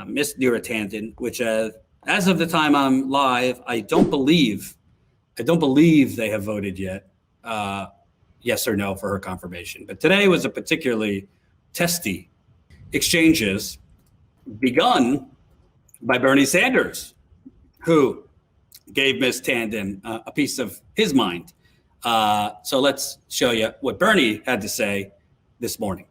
Miss Neera Tanden, which as of the time I'm live, I don't believe they have voted yet, yes or no, for her confirmation. But today was a particularly testy exchanges begun by Bernie Sanders, who gave Ms. Tanden a piece of his mind. So let's show you what Bernie had to say this morning.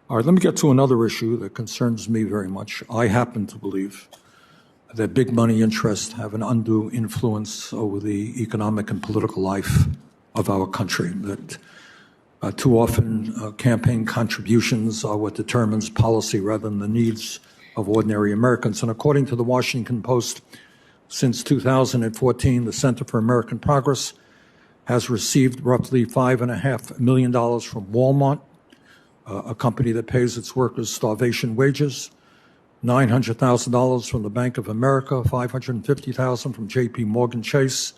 All right, let me get to another issue that concerns me very much. I happen to believe that big money interests have an undue influence over the economic and political life of our country, that too often campaign contributions are what determines policy rather than the needs of ordinary Americans. And according to the Washington Post, since 2014, the Center for American Progress has received roughly $5.5 million from Walmart, a company that pays its workers starvation wages, $900,000 from the Bank of America, $550,000 from J.P. Morgan Chase,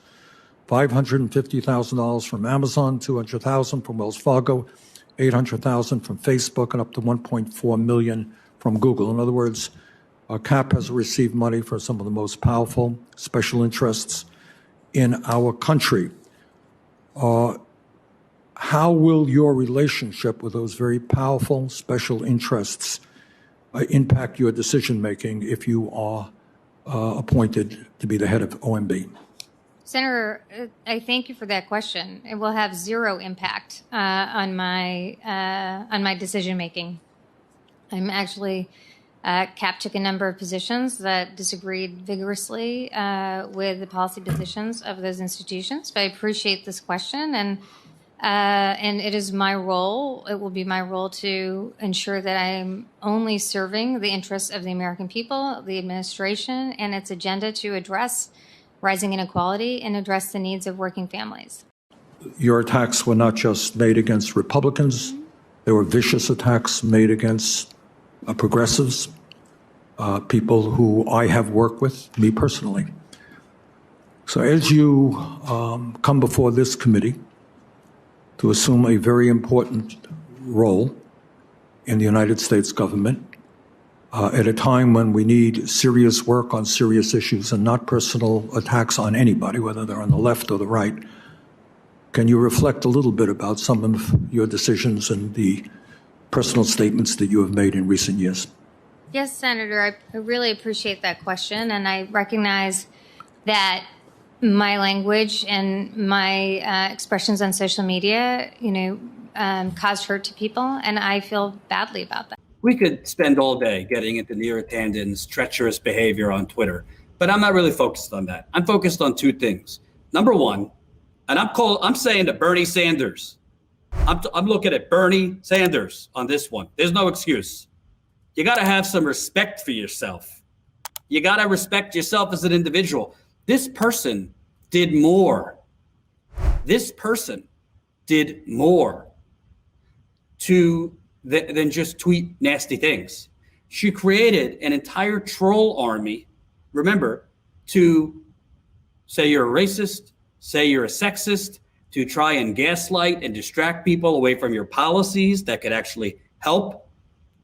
$550,000 from Amazon, $200,000 from Wells Fargo, $800,000 from Facebook, and up to $1.4 million from Google. In other words, CAP has received money for some of the most powerful special interests in our country. How will your relationship with those very powerful special interests impact your decision-making if you are appointed to be the head of OMB? Senator, I thank you for that question. It will have zero impact on my decision-making. I'm actually CAP took a number of positions that disagreed vigorously with the policy positions of those institutions. But I appreciate this question, and it is my role. It will be my role to ensure that I'm only serving the interests of the American people, the administration, and its agenda to address rising inequality and address the needs of working families. Your attacks were not just made against Republicans. There were vicious attacks made against progressives, people who I have worked with, me personally. So as you come before this committee to assume a very important role in the United States government, at a time when we need serious work on serious issues and not personal attacks on anybody, whether they're on the left or the right, can you reflect a little bit about some of your decisions and the personal statements that you have made in recent years? Yes, Senator, I really appreciate that question, and I recognize that my language and my expressions on social media, caused hurt to people, and I feel badly about that. We could spend all day getting into Neera Tanden's treacherous behavior on Twitter, but I'm not really focused on that. I'm focused on two things. Number one, and I'm saying to Bernie Sanders, I'm looking at Bernie Sanders on this one. There's no excuse. You got to have some respect for yourself. You got to respect yourself as an individual. This person did more. This person did more than just tweet nasty things. She created an entire troll army, remember, to say you're a racist, say you're a sexist, to try and gaslight and distract people away from your policies that could actually help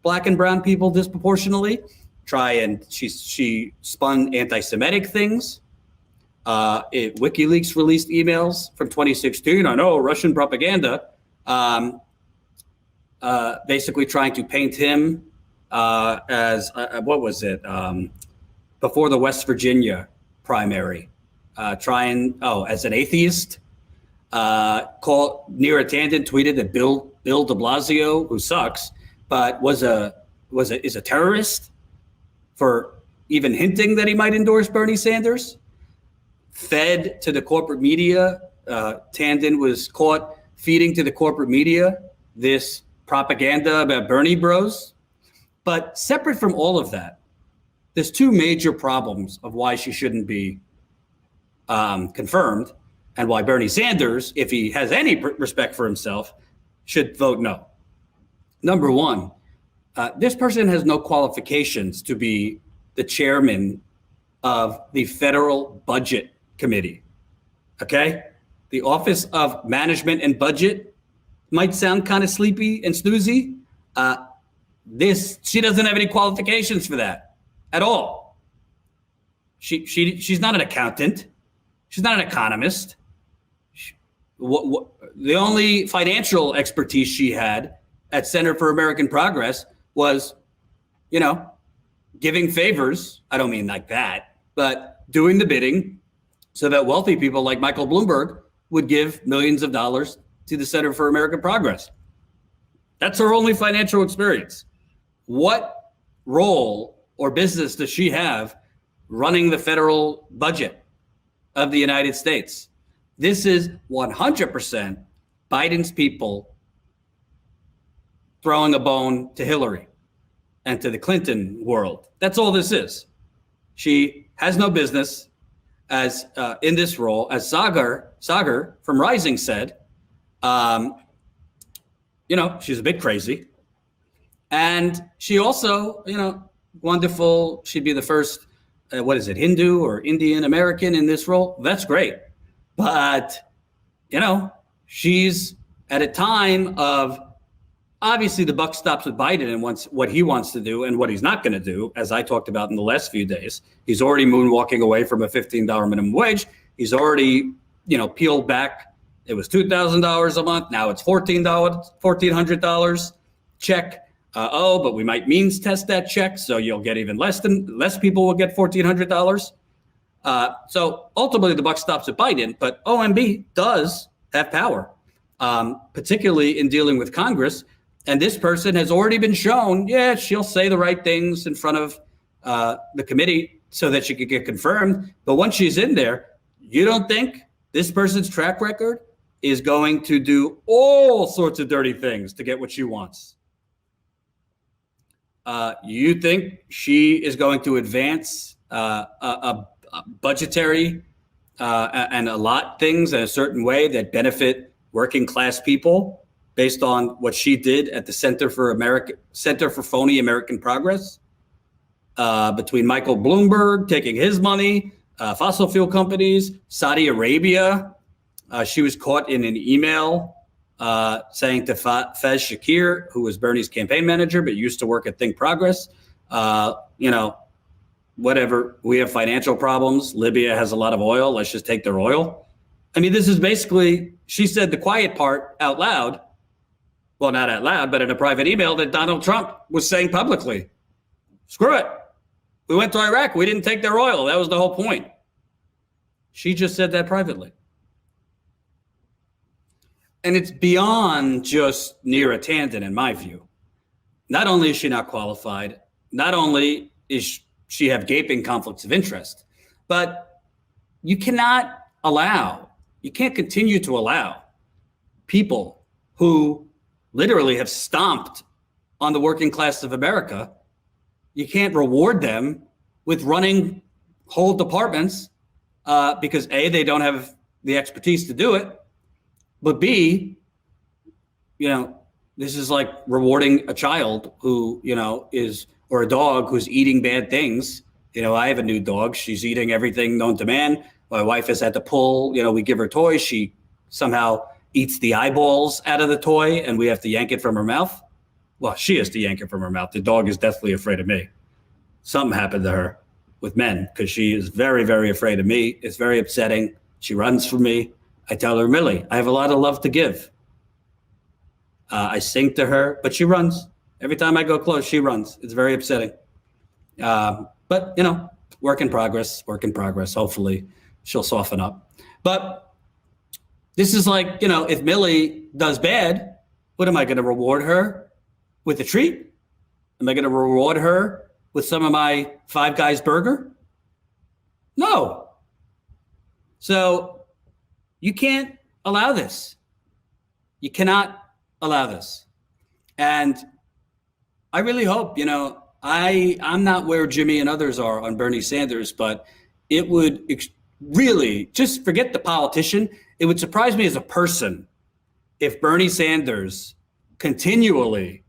Black and brown people disproportionately. She spun anti-Semitic things. WikiLeaks released emails from 2016. I know, Russian propaganda. Basically trying to paint him as, before the West Virginia primary, as an atheist. Neera Tanden tweeted that Bill de Blasio, who sucks, but is a terrorist for even hinting that he might endorse Bernie Sanders. Fed to the corporate media. Tanden was caught feeding to the corporate media this propaganda about Bernie bros. But separate from all of that, there's two major problems of why she shouldn't be confirmed, and why Bernie Sanders, if he has any respect for himself, should vote no. Number one, this person has no qualifications to be the chairman of the Federal Budget Committee. Okay? The Office of Management and Budget might sound kind of sleepy and snoozy. She doesn't have any qualifications for that. at all. She's not an accountant. She's not an economist. The only financial expertise she had at Center for American Progress was, giving favors. I don't mean like that, but doing the bidding so that wealthy people like Michael Bloomberg would give millions of dollars to the Center for American Progress. That's her only financial experience. What role or business does she have running the federal budget of the United States? This is 100% Biden's people throwing a bone to Hillary and to the Clinton world. That's all this is. She has no business as in this role, as Sagar from Rising said. She's a bit crazy, and she also, wonderful. She'd be the first, Hindu or Indian American in this role. That's great, but she's at a time of, obviously the buck stops with Biden and what he wants to do and what he's not going to do, as I talked about in the last few days. He's already moonwalking away from a $15 minimum wage. He's already, peeled back. It was $2,000 a month. Now it's $1,400 check. But we might means test that check, so you'll get even less people will get $1,400. So ultimately the buck stops at Biden, but OMB does have power, particularly in dealing with Congress. And this person has already been shown, she'll say the right things in front of the committee so that she could get confirmed. But once she's in there, you don't think this person's track record is going to do all sorts of dirty things to get what she wants? You think she is going to advance a budgetary and allot things in a certain way that benefit working class people based on what she did at the Center for Phony American Progress? Between Michael Bloomberg taking his money, fossil fuel companies, Saudi Arabia. She was caught in an email saying to Fez Shakir, who was Bernie's campaign manager, but used to work at Think Progress, whatever, we have financial problems. Libya has a lot of oil. Let's just take their oil. I mean, this is basically, she said the quiet part out loud. Well, not out loud, but in a private email that Donald Trump was saying publicly. Screw it. We went to Iraq. We didn't take their oil. That was the whole point. She just said that privately. And it's beyond just Neera Tanden, in my view. Not only is she not qualified, not only is she have gaping conflicts of interest, but you can't continue to allow people who literally have stomped on the working class of America. You can't reward them with running whole departments because A, they don't have the expertise to do it, but B, this is like rewarding a child who, or a dog who's eating bad things. I have a new dog. She's eating everything known to man. My wife has had to pull, we give her toys. She somehow eats the eyeballs out of the toy and we have to yank it from her mouth. Well, she has to yank it from her mouth. The dog is deathly afraid of me. Something happened to her with men because she is very, very afraid of me. It's very upsetting. She runs from me. I tell her, Millie, I have a lot of love to give. I sing to her, but she runs. Every time I go close, she runs. It's very upsetting. But, work in progress. Hopefully she'll soften up. But this is like, if Millie does bad, what am I going to reward her with a treat? Am I going to reward her with some of my Five Guys burger? No. So you can't allow this. You cannot allow this. And I really hope, I'm not where Jimmy and others are on Bernie Sanders, but it would really, just forget the politician. It would surprise me as a person if Bernie Sanders continually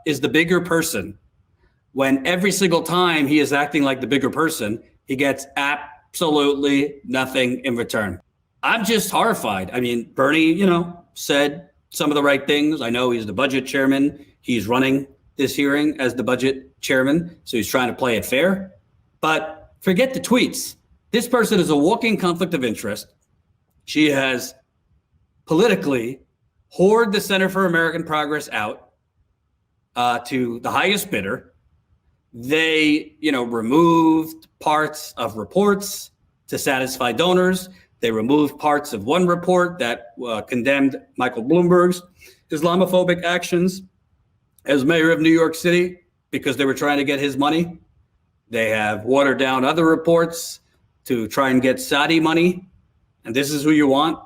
is the bigger person when every single time he is acting like the bigger person, he gets absolutely nothing in return. I'm just horrified. I mean, Bernie, said some of the right things. I know he's the budget chairman. He's running this hearing as the budget chairman, so he's trying to play it fair. But forget the tweets. This person is a walking conflict of interest. She has politically whored the Center for American Progress out to the highest bidder. They, removed parts of reports to satisfy donors. They removed parts of one report that condemned Michael Bloomberg's Islamophobic actions as mayor of New York City because they were trying to get his money. They have watered down other reports to try and get Saudi money. And this is who you want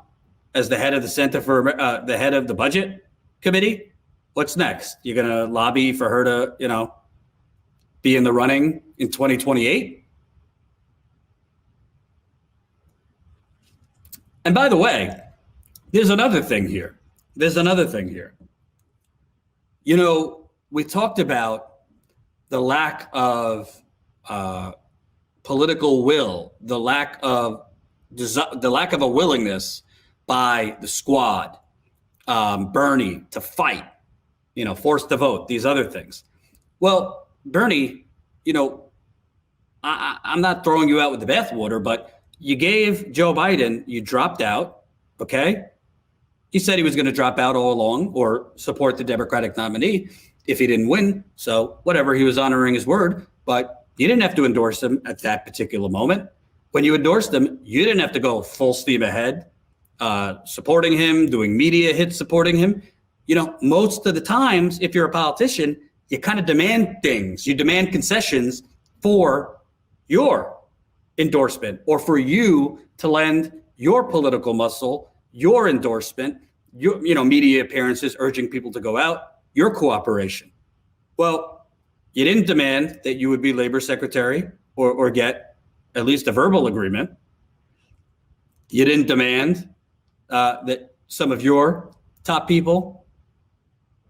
as the head of the Center for the head of the budget committee. What's next? You're going to lobby for her to, be in the running in 2028? And by the way, there's another thing here. We talked about the lack of political will, the lack of a willingness by the squad, Bernie to fight, forced to vote, these other things. Well, Bernie, I'm not throwing you out with the bathwater, but you gave Joe Biden, you dropped out, okay? He said he was going to drop out all along or support the Democratic nominee if he didn't win. So whatever, he was honoring his word, but you didn't have to endorse him at that particular moment. When you endorsed him, you didn't have to go full steam ahead, supporting him, doing media hits supporting him. Most of the times, if you're a politician, you kind of demand things. You demand concessions for your endorsement or for you to lend your political muscle, your endorsement, your media appearances, urging people to go out, your cooperation. Well, you didn't demand that you would be labor secretary or get at least a verbal agreement. You didn't demand that some of your top people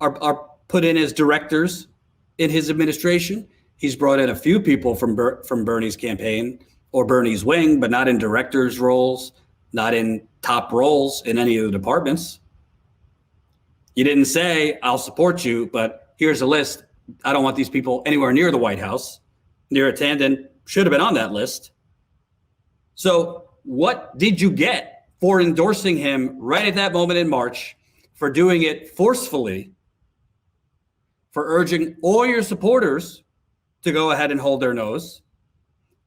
are put in as directors in his administration. He's brought in a few people from Bernie's campaign or Bernie's wing, but not in directors' roles, not in top roles in any of the departments. You didn't say, I'll support you, but here's a list. I don't want these people anywhere near the White House. Neera Tanden should have been on that list. So what did you get for endorsing him right at that moment in March, for doing it forcefully, for urging all your supporters to go ahead and hold their nose,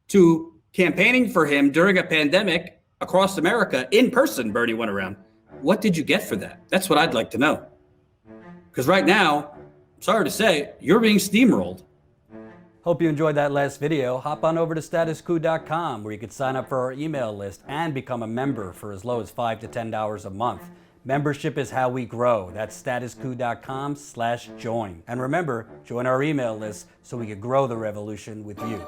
to campaigning for him during a pandemic across America in person? Bernie went around. What did you get for that? That's what I'd like to know. Because right now, sorry to say, you're being steamrolled. Hope you enjoyed that last video. Hop on over to statuscoup.com where you can sign up for our email list and become a member for as low as $5 to $10 a month. Membership is how we grow. That's statuscoup.com/join. And remember, join our email list so we can grow the revolution with you.